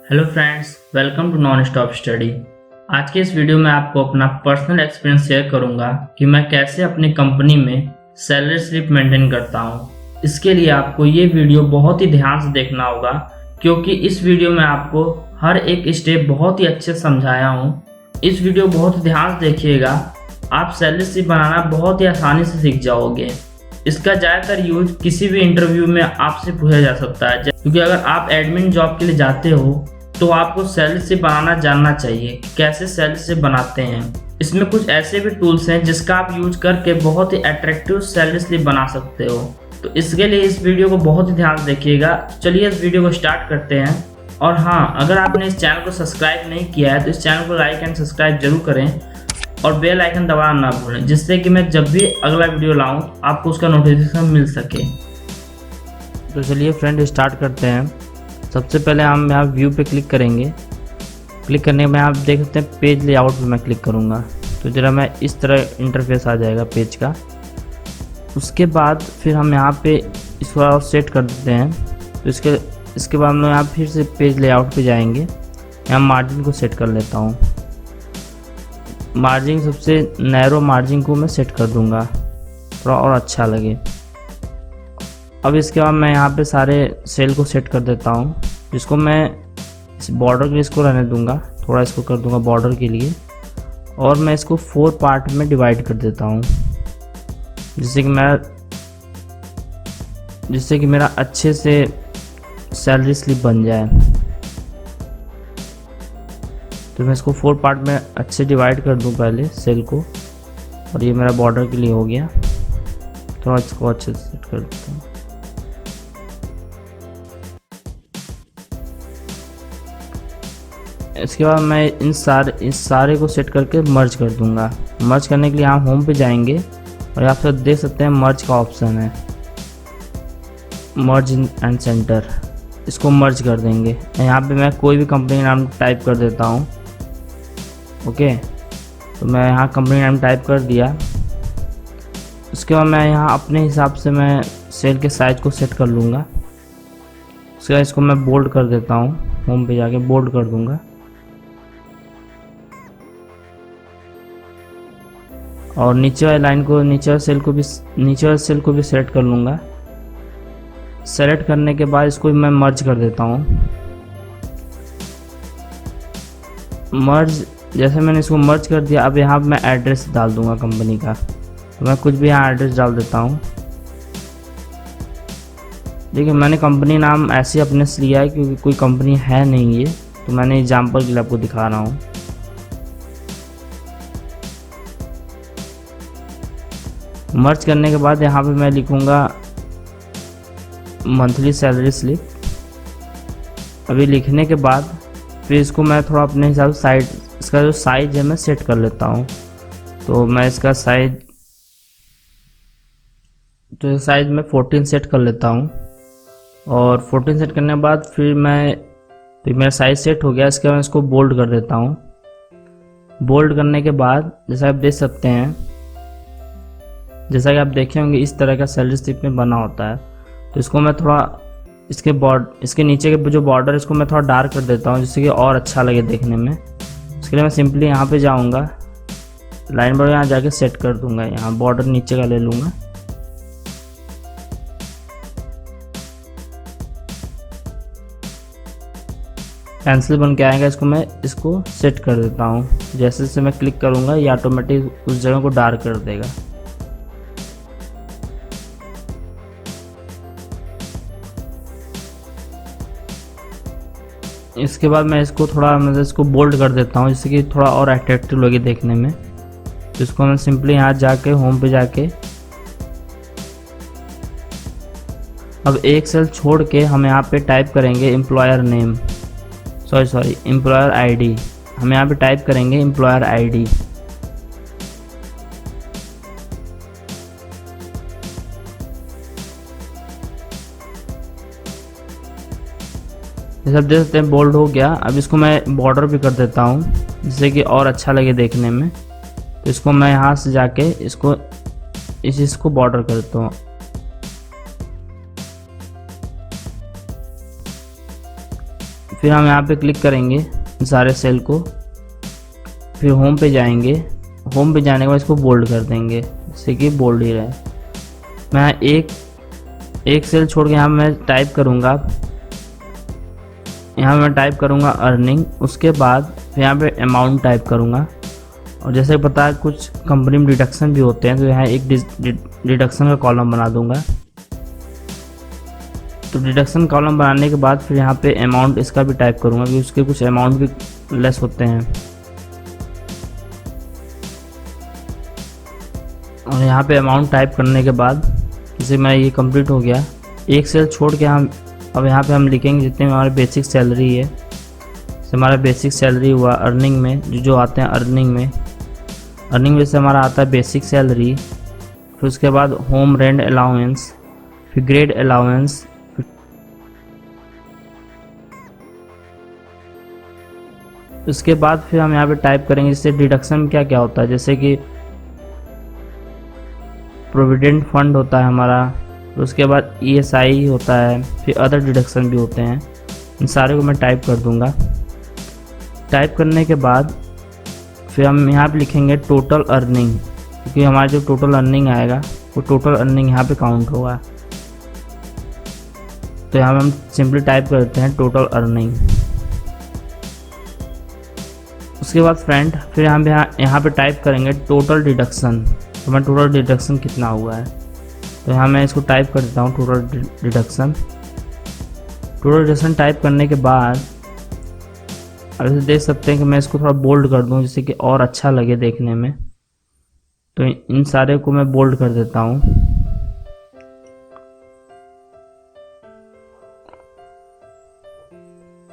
Hello friends, welcome to non stop study. आज के इस वीडियो में आपको अपना पर्सनल एक्सपीरियंस शेयर करूंगा कि मैं कैसे अपनी कंपनी में सैलरी स्लिप मेंटेन करता हूं। इसके लिए आपको ये वीडियो बहुत ही ध्यान से देखना होगा, क्योंकि इस वीडियो में आपको हर एक स्टेप बहुत ही अच्छे से समझाया हूँ। इस वीडियो बहुत ध्यान से देखिएगा, आप सैलरी स्लिप बनाना बहुत ही आसानी से सीख जाओगे। इसका ज़्यादातर यूज किसी भी इंटरव्यू में आपसे पूछा जा सकता है, क्योंकि अगर आप एडमिन जॉब के लिए जाते हो तो आपको सैलरी स्लिप बनाना जानना चाहिए। कैसे सैलरी स्लिप बनाते हैं, इसमें कुछ ऐसे भी टूल्स हैं जिसका आप यूज करके बहुत ही अट्रैक्टिव सैलरी स्लिप बना सकते हो। तो इसके लिए इस वीडियो को बहुत ही ध्यान से देखिएगा। चलिए इस वीडियो को स्टार्ट करते हैं। और हाँ, अगर आपने इस चैनल को सब्सक्राइब नहीं किया है तो इस चैनल को लाइक एंड सब्सक्राइब जरूर करें और बेल आइकन दबाना ना भूलें, जिससे कि मैं जब भी अगला वीडियो लाऊं आपको उसका नोटिफिकेशन मिल सके। तो चलिए फ्रेंड, स्टार्ट करते हैं। सबसे पहले हम यहाँ व्यू पे क्लिक करेंगे। क्लिक करने में आप देख सकते हैं पेज लेआउट पे मैं क्लिक करूँगा तो जरा मैं इस तरह इंटरफेस आ जाएगा पेज का। उसके बाद फिर हम यहाँ पे इसको और सेट कर देते हैं। तो इसके बाद हम लोग यहाँ फिर से पेज लेआउट पे जाएंगे। यहाँ मार्जिन को सेट कर लेता हूँ। मार्जिन सबसे नैरो मार्जिन को मैं सेट कर दूँगा, थोड़ा और अच्छा लगे। अब इसके बाद मैं यहाँ पे सारे सेल को सेट कर देता हूँ, जिसको मैं इस बॉर्डर के लिए इसको रहने दूंगा, थोड़ा इसको कर दूंगा बॉर्डर के लिए। और मैं इसको 4 पार्ट में डिवाइड कर देता हूँ, जिससे कि मेरा अच्छे से सैलरी स्लिप बन जाए। तो मैं इसको 4 पार्ट में अच्छे डिवाइड कर दूँ पहले सेल को। और ये मेरा बॉर्डर के लिए हो गया। थोड़ा इसको अच्छे से सेट कर देता हूँ। इसके बाद मैं इस सारे को सेट करके मर्ज कर दूंगा। मर्ज करने के लिए यहाँ होम पे जाएंगे और आप सब देख सकते हैं मर्ज का ऑप्शन है, मर्ज एंड सेंटर। इसको मर्ज कर देंगे। यहाँ पे मैं कोई भी कंपनी नाम टाइप कर देता हूँ। ओके, तो मैं यहाँ कंपनी नाम टाइप कर दिया। उसके बाद मैं यहाँ अपने हिसाब से मैं सेल के साइज को सेट कर लूँगा। उसके बाद इसको मैं बोल्ड कर देता हूँ। होम पे जाके बोल्ड कर दूँगा। और नीचे वाली लाइन को, नीचे वाले सेल को भी सेलेक्ट कर लूँगा। सेलेक्ट करने के बाद इसको मैं मर्ज कर देता हूँ। मर्ज जैसे मैंने इसको मर्ज कर दिया, अब यहाँ मैं एड्रेस डाल दूँगा कंपनी का। तो मैं कुछ भी यहाँ एड्रेस डाल देता हूँ। देखिए, मैंने कंपनी नाम ऐसे अपने से लिया है क्योंकि कोई कंपनी है नहीं ये, तो मैंने एग्जाम्पल के लिए आपको दिखा रहा हूँ। मर्ज करने के बाद यहाँ पे मैं लिखूँगा मंथली सैलरी स्लिप। अभी लिखने के बाद फिर इसको मैं थोड़ा अपने हिसाब से इसका जो साइज है मैं सेट कर लेता हूँ। तो मैं इसका साइज मैं 14 सेट कर लेता हूँ। और 14 सेट करने के बाद फिर मेरा साइज सेट हो गया। इसके बाद मैं इसको बोल्ड कर देता हूँ। बोल्ड करने के बाद जैसा आप देख सकते हैं, जैसा कि आप देखे होंगे इस तरह का सैलरी स्लिप में बना होता है। तो इसको मैं थोड़ा इसके नीचे के जो बॉर्डर इसको मैं थोड़ा डार्क कर देता हूँ, जिससे कि और अच्छा लगे देखने में। उसके लिए मैं सिंपली यहाँ पे जाऊँगा, लाइन पर यहाँ जाके सेट कर दूँगा। यहाँ बॉर्डर नीचे का ले लूँगा। पेंसिल बन के आएगा, इसको सेट कर देता हूँ। जैसे जैसे मैं क्लिक करूँगा ये ऑटोमेटिक उस जगह को डार्क कर देगा। इसके बाद मैं इसको थोड़ा इसको बोल्ड कर देता हूँ, जिससे कि थोड़ा और अट्रैक्टिव लगे देखने में। तो इसको मैं सिंपली यहाँ जाके होम पे जाके अब एक सेल छोड़ के हम यहाँ पे टाइप करेंगे एम्प्लॉयर नेम, एम्प्लॉयर आईडी। हम यहाँ पे टाइप करेंगे एम्प्लॉयर आईडी। ये सब देख सकते हैं बोल्ड हो गया। अब इसको मैं बॉर्डर भी कर देता हूँ, जिससे कि और अच्छा लगे देखने में। तो इसको मैं यहाँ से जाके इसको बॉर्डर कर देता हूँ। फिर हम यहाँ पे क्लिक करेंगे इन सारे सेल को, फिर होम पे जाएंगे। होम पे जाने के बाद इसको बोल्ड कर देंगे, जैसे कि बोल्ड ही रहे। मैं एक सेल छोड़ के यहाँ मैं टाइप करूँगा, यहाँ मैं टाइप करूँगा अर्निंग। उसके बाद फिर यहाँ पे अमाउंट टाइप करूँगा। और जैसे पता है कुछ कंपनी में डिडक्शन भी होते हैं, तो यहाँ एक डिडक्शन का कॉलम बना दूँगा। तो डिडक्शन कॉलम बनाने के बाद फिर यहाँ पे अमाउंट इसका भी टाइप करूँगा, कि उसके कुछ अमाउंट भी लेस होते हैं। और यहाँ पे अमाउंट टाइप करने के बाद जैसे मैं ये कंप्लीट हो गया। एक सेल छोड़ के हम अब यहाँ पे हम लिखेंगे जितने हमारे बेसिक सैलरी है। जैसे हमारा बेसिक सैलरी हुआ अर्निंग में, जो आते हैं अर्निंग में जैसे हमारा आता है बेसिक सैलरी, फिर उसके बाद होम रेंट अलाउंस, फिर ग्रेड अलाउंस, उसके बाद फिर हम यहाँ पे टाइप करेंगे जैसे डिडक्शन में क्या क्या होता है, जैसे कि प्रोविडेंट फंड होता है हमारा, उसके बाद ESI होता है, फिर अदर डिडक्शन भी होते हैं। इन सारे को मैं टाइप कर दूंगा। टाइप करने के बाद फिर हम यहाँ पे लिखेंगे टोटल अर्निंग, क्योंकि हमारा जो टोटल अर्निंग आएगा वो टोटल अर्निंग यहाँ पे काउंट होगा। तो यहाँ पे हम सिंपली टाइप करते हैं टोटल अर्निंग। उसके बाद फ्रेंड फिर हम यहाँ पे टाइप करेंगे टोटल डिडक्शन। तो हमारा टोटल डिडक्शन कितना हुआ है, तो यहाँ मैं इसको टाइप कर देता हूँ total deduction. Total deduction type करने के बाद अब इसे देख सकते हैं कि मैं इसको थोड़ा बोल्ड कर दूँ, जिससे कि और अच्छा लगे देखने में। तो इन सारे को मैं बोल्ड कर देता हूँ।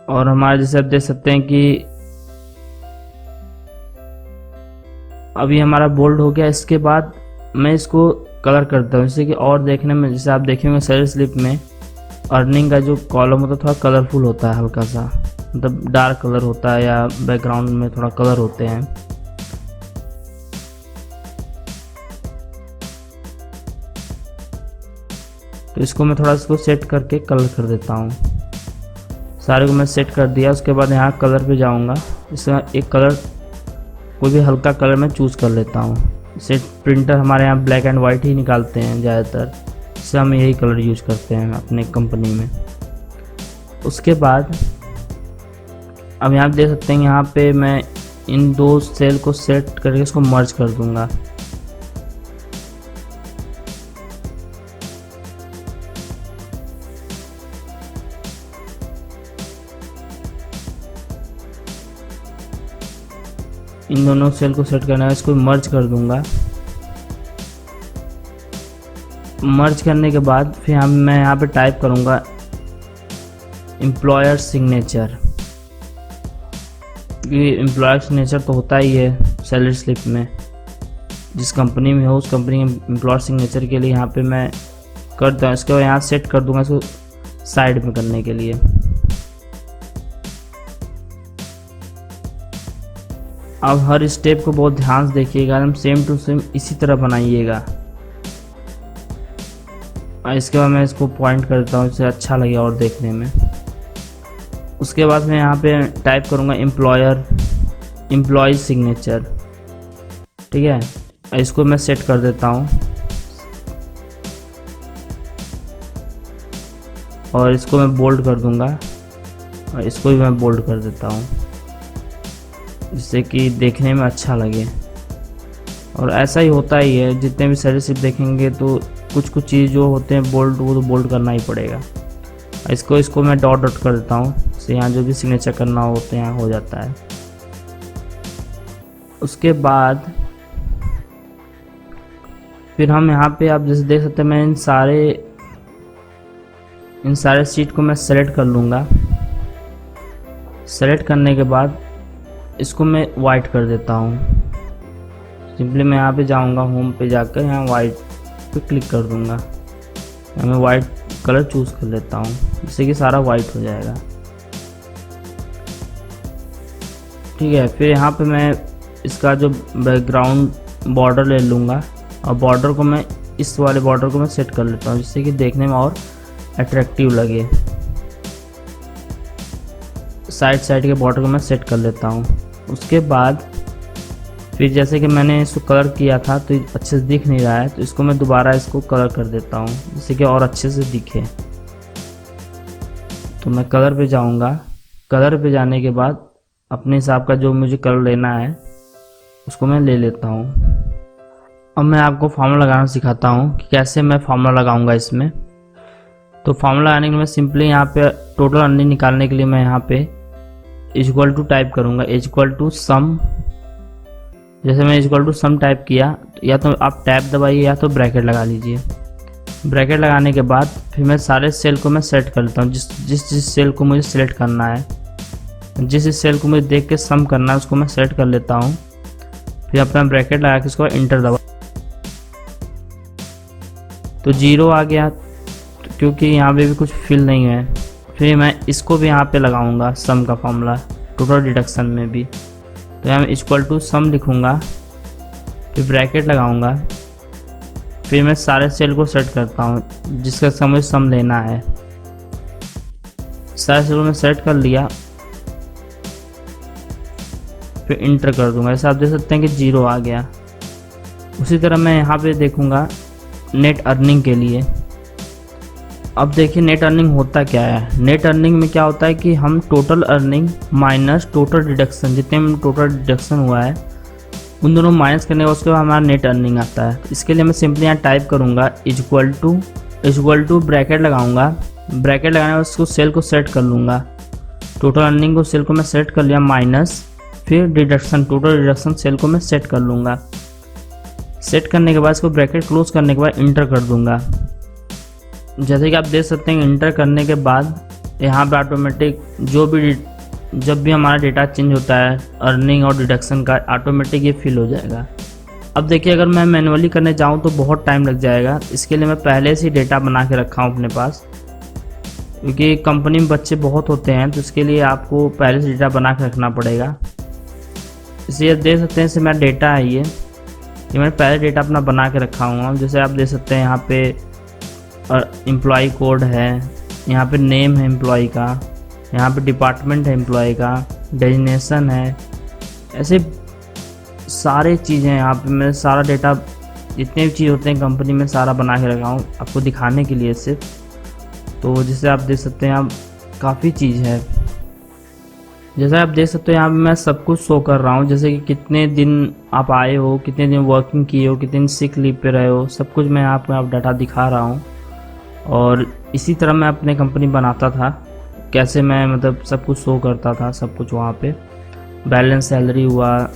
और हमारे जैसे आप देख सकते हैं कि अभी हमारा बोल्ड हो गया। इसके बाद मैं इसको कलर करता हूँ, जिससे कि और देखने में, जैसे आप देखेंगे सैलरी स्लिप में अर्निंग का जो कॉलम होता है थोड़ा कलरफुल होता है, हल्का सा मतलब डार्क कलर होता है, या बैकग्राउंड में थोड़ा कलर होते हैं। तो इसको मैं थोड़ा इसको सेट करके कलर कर देता हूँ। सारे को मैं सेट कर दिया। उसके बाद यहाँ कलर पे जाऊँगा, इसका एक कलर कोई भी हल्का कलर मैं चूज़ कर लेता हूँ। इसे प्रिंटर हमारे यहाँ ब्लैक एंड वाइट ही निकालते हैं ज़्यादातर, इससे हम यही कलर यूज़ करते हैं अपने कंपनी में। उसके बाद अब यहाँ देख सकते हैं, यहाँ पे मैं इन दो सेल को सेट करके इसको मर्ज कर दूँगा। इन दोनों सेल को सेट करना है, इसको मर्ज कर दूंगा। मर्ज करने के बाद फिर मैं यहाँ पे टाइप करूँगा एम्प्लॉयर सिग्नेचर। क्योंकि एम्प्लॉयर सिग्नेचर तो होता ही है सैलरी स्लिप में, जिस कंपनी में हो उस कंपनी के एम्प्लॉयर सिग्नेचर के लिए यहाँ पे मैं करता हूँ। इसके बाद यहाँ सेट कर दूंगा इसको साइड में करने के लिए। अब हर स्टेप को बहुत ध्यान से देखिएगा, एकदम सेम टू सेम इसी तरह बनाइएगा। और इसके बाद मैं इसको पॉइंट करता हूँ, इससे अच्छा लगे और देखने में। उसके बाद मैं यहाँ पे टाइप करूँगा एम्प्लॉय सिग्नेचर, ठीक है। इसको मैं सेट कर देता हूँ और इसको मैं बोल्ड कर दूँगा और इसको भी मैं बोल्ड कर देता हूँ, जिससे कि देखने में अच्छा लगे। और ऐसा ही होता ही है, जितने भी सैलरी स्लिप देखेंगे तो कुछ चीज़ जो होते हैं बोल्ड, वो तो बोल्ड करना ही पड़ेगा। इसको मैं डॉट डॉट कर देता हूँ, इससे यहाँ जो भी सिग्नेचर करना होता है यहाँ हो जाता है। उसके बाद फिर हम यहाँ पे आप जैसे देख सकते हैं, मैं इन सारे सीट को मैं सेलेक्ट कर लूँगा। सेलेक्ट करने के बाद इसको मैं वाइट कर देता हूँ। सिंपली मैं यहाँ पे जाऊँगा, होम पे जाकर यहाँ वाइट पे क्लिक कर दूँगा। मैं वाइट कलर चूज़ कर लेता हूँ, जिससे कि सारा वाइट हो जाएगा, ठीक है। फिर यहाँ पे मैं इसका जो बैकग्राउंड बॉर्डर ले लूँगा और बॉर्डर को मैं इस वाले बॉर्डर को मैं सेट कर लेता हूँ, जिससे कि देखने में और अट्रैक्टिव लगे। साइड के बॉर्डर को मैं सेट कर लेता हूँ। उसके बाद फिर जैसे कि मैंने इसको कलर किया था तो अच्छे से दिख नहीं रहा है, तो इसको मैं दोबारा इसको कलर कर देता हूँ जिससे कि और अच्छे से दिखे। तो मैं कलर पे जाऊँगा। कलर पे जाने के बाद अपने हिसाब का जो मुझे कलर लेना है उसको मैं ले लेता हूँ। अब मैं आपको फार्मूला लगाना सिखाता हूँ कि कैसे मैं फार्मूला लगाऊंगा इसमें। तो फार्मूला लगाने के लिए मैं सिंपली यहाँ पे टोटल अर्निंग निकालने के लिए मैं यहाँ पे इक्वल टू टाइप करूँगा, इक्वल टू सम। जैसे मैं इक्वल टू सम टाइप किया, या तो आप टैब दबाइए या तो ब्रैकेट लगा लीजिए। ब्रैकेट लगाने के बाद फिर मैं सारे सेल को मैं सेलेक्ट कर लेता हूँ, जिस सेल को मुझे सेलेक्ट करना है, जिस सेल को मुझे देख के सम करना है उसको मैं सेलेक्ट कर लेता हूँ। फिर अपना ब्रैकेट लगा के उसको इंटर दबा, तो 0 आ गया क्योंकि यहाँ पे भी कुछ फिल नहीं है। फिर मैं इसको भी यहाँ पे लगाऊंगा सम का फॉर्मूला टोटल डिडक्शन में भी। तो यहाँ मैं इक्वल टू सम लिखूँगा, फिर ब्रैकेट लगाऊंगा। फिर मैं सारे सेल को सेट करता हूँ जिसका मुझे सम लेना है। सारे सेल को मैं सेट कर लिया, फिर इंटर कर दूंगा। ऐसा आप देख सकते हैं कि 0 आ गया। उसी तरह मैं यहाँ पे देखूंगा नेट अर्निंग के लिए। अब देखिए नेट अर्निंग होता क्या है। नेट अर्निंग में क्या होता है कि हम total earning minus total deduction, जितने में टोटल डिडक्शन हुआ है उन दोनों माइनस करने के बाद उसके बाद हमारा नेट अर्निंग आता है। इसके लिए मैं सिंपली यहाँ टाइप करूँगा इक्वल टू ब्रैकेट लगाऊंगा। ब्रैकेट लगाने के बाद उसको सेल को सेट कर लूँगा। टोटल अर्निंग को सेल को मैं सेट कर लिया माइनस, फिर डिडक्शन टोटल डिडक्शन सेल को मैं सेट कर लूँगा। सेट करने के बाद इसको ब्रैकेट क्लोज करने के बाद इंटर कर दूँगा। जैसे कि आप देख सकते हैं इंटर करने के बाद यहाँ पे ऑटोमेटिक जब भी हमारा डेटा चेंज होता है अर्निंग और डिडक्शन का, ऑटोमेटिक ये फिल हो जाएगा। अब देखिए अगर मैं मैनुअली करने जाऊँ तो बहुत टाइम लग जाएगा। इसके लिए मैं पहले से ही डेटा बना के रखा हूँ अपने पास, क्योंकि कंपनी में बच्चे बहुत होते हैं तो इसके लिए आपको पहले से डेटा बना के रखना पड़ेगा। इसलिए देख सकते हैं इससे मेरा डेटा है ये मैंने पहले डेटा अपना बना के रखा हुआ। जैसे आप देख सकते हैं यहाँ पे एम्प्लॉय कोड है, यहाँ पे नेम है एम्प्लॉय का, यहाँ पे डिपार्टमेंट है एम्प्लॉय का, डेजिग्नेशन है, ऐसे सारे चीज़ें यहाँ पे मैं सारा डेटा जितने भी चीज़ होते हैं कंपनी में सारा बना के रखा हूँ आपको दिखाने के लिए सिर्फ। तो जैसे आप देख सकते हैं यहाँ काफ़ी चीज़ है। जैसे आप देख सकते हो यहाँ पे मैं सब कुछ शो कर रहा हूँ, जैसे कि कितने दिन आप आए हो, कितने दिन वर्किंग किए हो, कितने दिन सिक लीव पे रहे हो, सब कुछ मैं आपको आप डाटा दिखा रहा हूँ। और इसी तरह मैं अपने कंपनी बनाता था, कैसे मैं मतलब सब कुछ शो करता था, सब कुछ वहाँ पे बैलेंस सैलरी हुआ,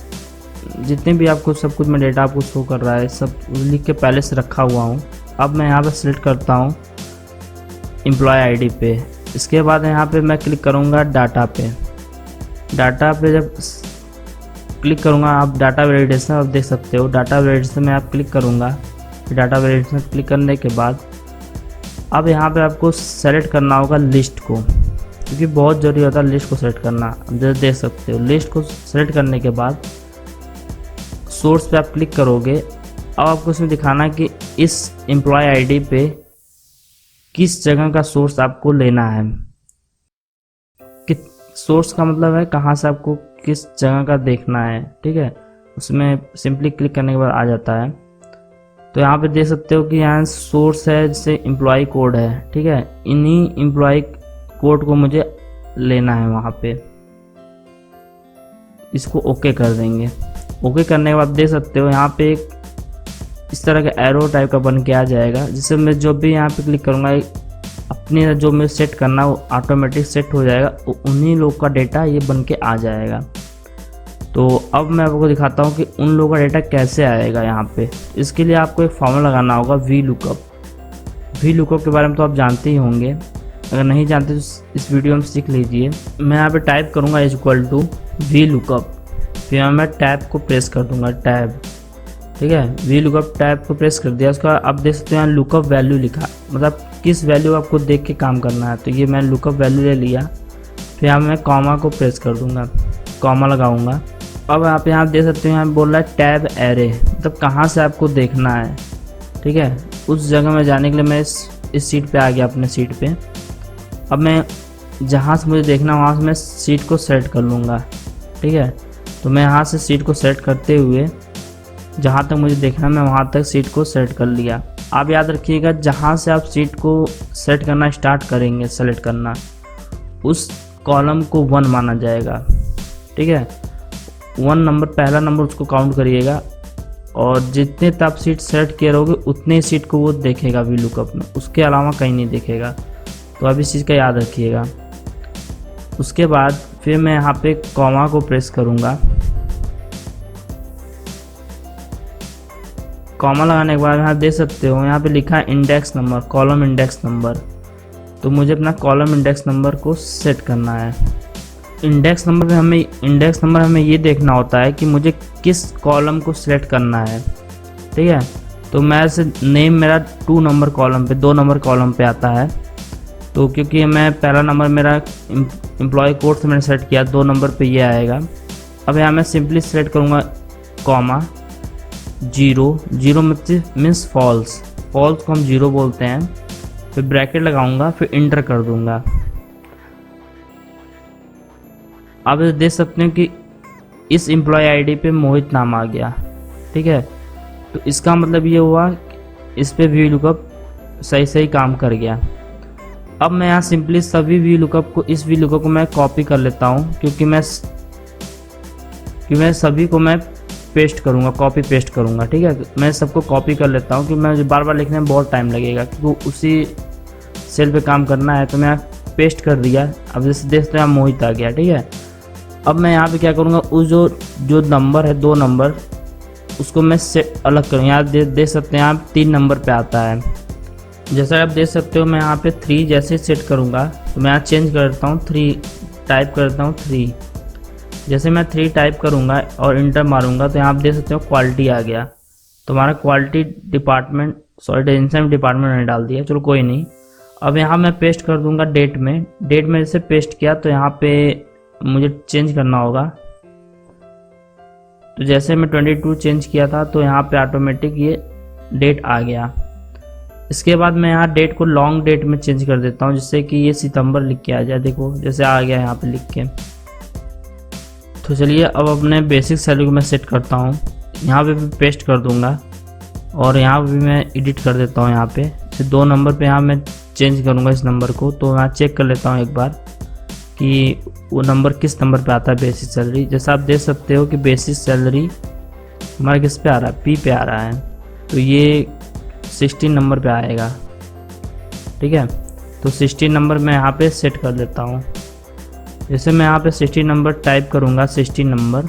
जितने भी आपको सब कुछ मैं डेटा आपको शो कर रहा है सब लिख के पहले से रखा हुआ हूँ। अब मैं यहाँ पर सिलेक्ट करता हूँ एम्प्लॉय आईडी पे। इसके बाद यहाँ पे मैं क्लिक करूँगा डाटा पे। डाटा पे जब क्लिक करूँगा आप डाटा वैलिडेशन आप देख सकते हो, डाटा वैलिडेशन में आप क्लिक करूँगा। डाटा वैलिडेशन क्लिक करने के बाद अब यहाँ पे आपको सेलेक्ट करना होगा लिस्ट को, क्योंकि बहुत ज़रूरी होता है लिस्ट को सेलेक्ट करना। जैसे देख सकते हो लिस्ट को सेलेक्ट करने के बाद सोर्स पे आप क्लिक करोगे। अब आपको इसमें दिखाना है कि इस एम्प्लॉय आईडी पे किस जगह का सोर्स आपको लेना है। कि सोर्स का मतलब है कहाँ से आपको किस जगह का देखना है, ठीक है। उसमें सिंपली क्लिक करने के बाद आ जाता है। तो यहाँ पे देख सकते हो कि यहाँ सोर्स है जैसे एम्प्लॉय कोड है, ठीक है। इन्हीं एम्प्लॉय कोड को मुझे लेना है वहाँ पे। इसको ओके कर देंगे। ओके करने के बाद देख सकते हो यहाँ पे एक इस तरह का एरो टाइप का बन के आ जाएगा, जिससे मैं जो भी यहाँ पे क्लिक करूँगा अपने जो मैं सेट करना वो ऑटोमेटिक सेट हो जाएगा। उन्हीं लोग का डेटा ये बन के आ जाएगा। तो अब मैं आपको दिखाता हूँ कि उन लोगों का डेटा कैसे आएगा यहाँ पे। इसके लिए आपको एक फॉर्मूला लगाना होगा वी लुकअप। वी लुकअप के बारे में तो आप जानते ही होंगे, अगर नहीं जानते तो इस वीडियो में सीख लीजिए। मैं यहाँ पे टाइप करूँगा इक्वल टू वी लुकअप, फिर मैं टैब को प्रेस कर दूँगा, टैब, ठीक है। वी लुकअप टैब को प्रेस कर दिया। उसका आप देख सकते हैं यहाँ लुकअप वैल्यू लिखा, मतलब किस वैल्यू आपको देख के काम करना है। तो ये मैं लुकअप वैल्यू ले लिया। फिर यहाँ मैं कॉमा को प्रेस कर दूँगा, कॉमा लगाऊँगा। अब आप यहाँ देख सकते हो यहाँ बोल रहा है टैब एरे, मतलब कहाँ से आपको देखना है, ठीक है। उस जगह में जाने के लिए मैं इस सीट पे आ गया, अपने सीट पे। अब मैं जहाँ से मुझे देखना वहाँ से मैं सीट को सेलेक्ट कर लूँगा। ठीक है, तो मैं यहाँ से सीट को सेलेक्ट करते हुए जहाँ तक मुझे देखना मैं वहाँ तक सीट को सेलेक्ट कर लिया। आप याद रखिएगा, जहाँ से आप सीट को सेट करना स्टार्ट करेंगे सेलेक्ट करना, उस कॉलम को 1 माना जाएगा। ठीक है, 1 नंबर, पहला नंबर उसको काउंट करिएगा, और जितने तक आप सीट सेलेक्ट किए रहोगे उतने ही सीट को वो देखेगा वी लुकअप में, उसके अलावा कहीं नहीं देखेगा। तो अब इस चीज़ का याद रखिएगा। उसके बाद फिर मैं यहाँ पे कॉमा को प्रेस करूँगा। कॉमा लगाने के बाद यहाँ देख सकते हो यहाँ पे लिखा है index number, column index number. तो मुझे अपना कॉलम इंडेक्स नंबर को सेट करना है। इंडेक्स नंबर में हमें ये देखना होता है कि मुझे किस कॉलम को सिलेक्ट करना है। ठीक है, तो मैं ऐसे नेम मेरा 2 नंबर कॉलम पे, 2 नंबर कॉलम पे आता है। तो क्योंकि मैं पहला नंबर मेरा एम्प्लॉय कोड से मैंने सेलेक्ट किया, 2 नंबर पे ये आएगा। अब यहाँ मैं सिंपली सेलेक्ट करूँगा कॉमा 0 मीन्स फॉल्स को हम 0 बोलते हैं। फिर ब्रैकेट लगाऊंगा, फिर इंटर कर दूंगा। आप देख सकते हैं कि इस एम्प्लॉय आईडी पे मोहित नाम आ गया। ठीक है, तो इसका मतलब ये हुआ इस पे वी लुकअप सही काम कर गया। अब मैं यहाँ सिंपली सभी वी लुकअप को, इस वी लुकअप को मैं कॉपी कर लेता हूँ, क्योंकि मैं सभी को मैं पेस्ट करूँगा, कॉपी पेस्ट करूँगा। ठीक है, मैं सबको कॉपी कर लेता हूँ, क्योंकि मैं बार बार लिखने में बहुत टाइम लगेगा, क्योंकि उसी सेल पे काम करना है। तो मैं पेस्ट कर दिया। अब जैसे देखते हैं मोहित आ गया। ठीक है, अब मैं यहाँ पे क्या करूँगा, उस जो नंबर है 2 नंबर, उसको मैं सेट अलग करूँगा। यहाँ देख सकते हैं आप 3 नंबर पे आता है। जैसा आप देख सकते हो मैं यहाँ पे 3 जैसे सेट करूँगा, तो मैं यहाँ चेंज करता हूँ 3, टाइप करता हूँ 3। जैसे मैं 3 टाइप करूँगा और इंटर मारूँगा, तो यहाँ आप देख सकते हो क्वालिटी आ गया। तो हमारा क्वालिटी डिपार्टमेंट, डेजिग्नेशन डिपार्टमेंट मैंने डाल दिया, चलो कोई नहीं। अब यहाँ मैं पेस्ट कर दूँगा डेट में जैसे पेस्ट किया, तो यहाँ पे मुझे चेंज करना होगा। तो जैसे मैं 22 चेंज किया था, तो यहाँ पे ऑटोमेटिक ये डेट आ गया। इसके बाद मैं यहाँ डेट को लॉन्ग डेट में चेंज कर देता हूँ, जिससे कि ये सितंबर लिख के आ जाए। देखो जैसे आ गया यहाँ पे लिख के। तो चलिए अब अपने बेसिक सैलरी को मैं सेट करता हूँ। यहाँ पे भी पेस्ट कर दूँगा, और यहाँ भी मैं एडिट कर देता हूँ। यहाँ पे 2 नंबर पे यहाँ मैं चेंज करूँगा इस नंबर को। तो मैं चेक कर लेता हूँ एक बार कि वो नंबर किस नंबर पे आता है बेसिक सैलरी। जैसा आप देख सकते हो कि बेसिक सैलरी हमारा किस पे आ रहा है, पी पे आ रहा है। तो ये 16 नंबर पे आएगा। ठीक है, तो 16 नंबर मैं यहाँ पे सेट कर देता हूँ। जैसे मैं यहाँ पे 16 नंबर टाइप करूँगा, 16 नंबर,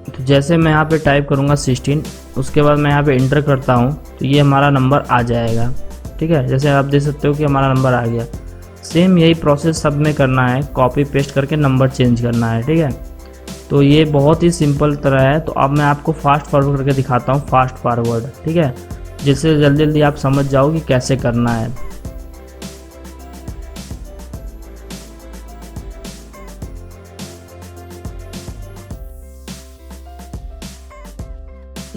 तो जैसे मैं यहाँ पे टाइप करूँगा 16, उसके बाद मैं यहाँ पे इंटर करता हूँ, तो ये हमारा नंबर आ जाएगा। ठीक है, जैसे आप देख सकते हो कि हमारा नंबर आ गया। सेम यही प्रोसेस सब में करना है, कॉपी पेस्ट करके नंबर चेंज करना है। ठीक है, तो ये बहुत ही सिंपल तरह है। तो अब मैं आपको फास्ट फॉरवर्ड करके दिखाता हूँ, फास्ट फॉरवर्ड। ठीक है, जिससे जल्दी जल्दी आप समझ जाओ कि कैसे करना है।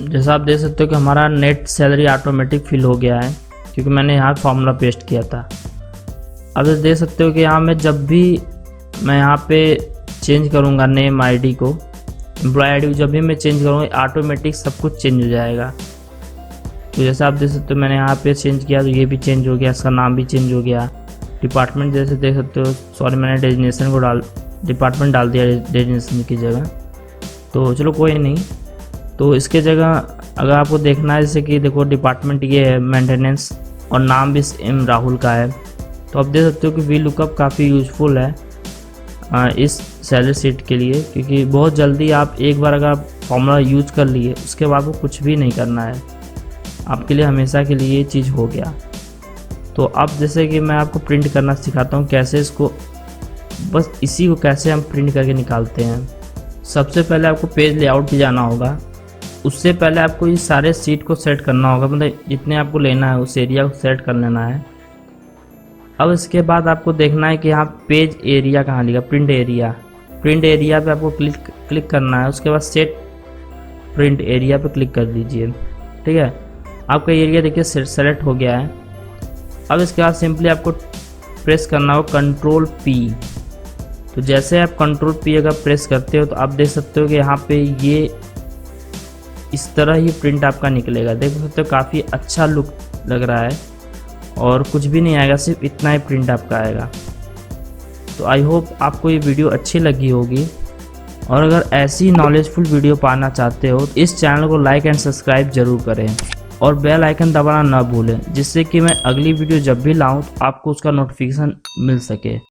जैसा आप देख सकते हो कि हमारा नेट सैलरी ऑटोमेटिक फिल हो गया है, क्योंकि मैंने यहाँ फार्मूला पेस्ट किया था। अब देख सकते हो कि यहाँ मैं जब भी मैं यहाँ पे चेंज करूँगा नेम आईडी को, एम्प्लॉय आईडी को जब भी मैं चेंज करूँगा, ऑटोमेटिक सब कुछ चेंज हो जाएगा। तो जैसा आप देख सकते हो मैंने यहाँ पे चेंज किया, तो ये भी चेंज हो गया, इसका नाम भी चेंज हो गया। डिपार्टमेंट जैसे देख सकते हो, सॉरी मैंने डेजिग्नेशन को डिपार्टमेंट डाल दिया डेजिग्नेशन की जगह। तो चलो कोई नहीं। तो इसके जगह अगर आपको देखना है, जैसे कि देखो डिपार्टमेंट ये है मेंटेनेंस, और नाम भी एम राहुल का है। तो आप देख सकते हो कि वी लुकअप काफ़ी यूज़फुल है इस सैलरी शीट के लिए, क्योंकि बहुत जल्दी आप एक बार अगर फॉर्मूला यूज कर लिए, उसके बाद वो कुछ भी नहीं करना है, आपके लिए हमेशा के लिए ये चीज़ हो गया। तो अब जैसे कि मैं आपको प्रिंट करना सिखाता हूँ, कैसे इसको, बस इसी को कैसे हम प्रिंट करके निकालते हैं। सबसे पहले आपको पेज लेआउट पे जाना होगा। उससे पहले आपको ये सारे सीट को सेट करना होगा, मतलब जितने आपको लेना है उस एरिया को सेट कर लेना है। अब इसके बाद आपको देखना है कि यहाँ पेज एरिया कहाँ लिखा, प्रिंट एरिया पे आपको क्लिक करना है। उसके बाद सेट प्रिंट एरिया पे क्लिक कर दीजिए। ठीक है, आपका एरिया देखिए सेलेक्ट हो गया है। अब इसके बाद सिंपली आपको प्रेस करना होगा कंट्रोल P। तो जैसे आप कंट्रोल P अगर प्रेस करते हो तो आप देख सकते हो कि यहाँ पे ये इस तरह ही प्रिंट आपका निकलेगा। देख सकते हो काफ़ी अच्छा लुक लग रहा है और कुछ भी नहीं आएगा, सिर्फ इतना ही प्रिंट आपका आएगा। तो आई होप आपको ये वीडियो अच्छी लगी होगी, और अगर ऐसी नॉलेजफुल वीडियो पाना चाहते हो तो इस चैनल को लाइक एंड सब्सक्राइब जरूर करें और बेल आइकन दबाना ना भूलें, जिससे कि मैं अगली वीडियो जब भी लाऊं तो आपको उसका नोटिफिकेशन मिल सके।